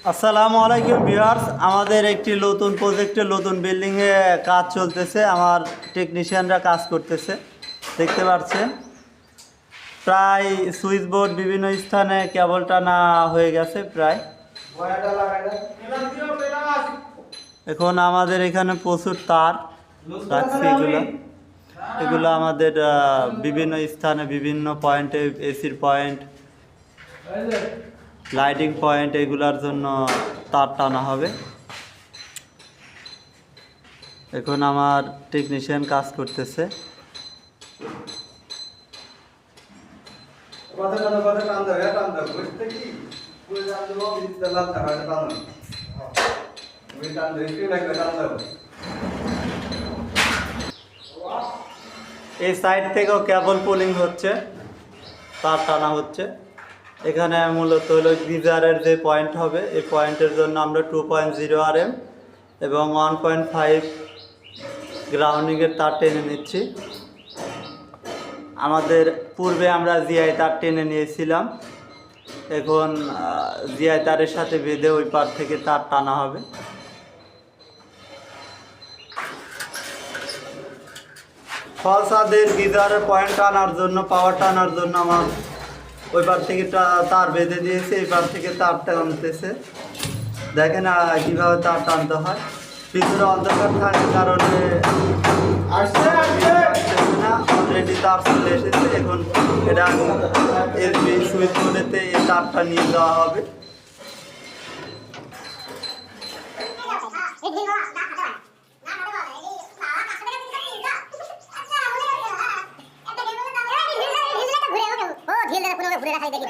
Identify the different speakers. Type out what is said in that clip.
Speaker 1: আসসালামু আলাইকুম ভিউয়ার্স, আমাদের একটি নতুন প্রজেক্টে নতুন বিল্ডিংয়ে কাজ চলতেছে। আমার টেকনিশিয়ানরা কাজ করতেছে, দেখতে পাচ্ছেন। প্রায় সুইচ বোর্ড বিভিন্ন স্থানে কেবল টানা হয়ে গেছে প্রায়। এখন আমাদের এখানে প্রচুর তার রাখছি। এগুলো আমাদের বিভিন্ন স্থানে বিভিন্ন পয়েন্টে, এসির পয়েন্ট, লাইটিং পয়েন্ট, এগুলার জন্য তার টানা হবে। এখন আমার টেকনিশিয়ান কাজ করতেছে। এই সাইড থেকেও কেবল পুলিং হচ্ছে, তার টানা হচ্ছে। এখানে মূলত হলো গিজারের যে পয়েন্ট হবে, এই পয়েন্টের জন্য আমরা 2.0 RM এবং 1.5 গ্রাউন্ডিংয়ের তার টেনে নিচ্ছি। আমাদের পূর্বে আমরা জিআই তার টেনে নিয়েছিলাম, এখন জিআই তারের সাথে বেঁধে ওই পার থেকে তার টানা হবে। ফলসাদের গিজারের পয়েন্ট টানার জন্য, পাওয়ার টানার জন্য আমার ওই পার থেকে তার বেঁধে দিয়েছে, এই পার থেকে তার টানতেছে। দেখেন কীভাবে তার টানতে হয়। পিছনে অন্ধকার থাকার কারণে অলরেডি তার চলে এসেছে। এখন এটা এসবি সুইচ বোর্ডেতে এই তারটা নিয়ে যাওয়া হবে।
Speaker 2: ঘুরে রাখাই দেখি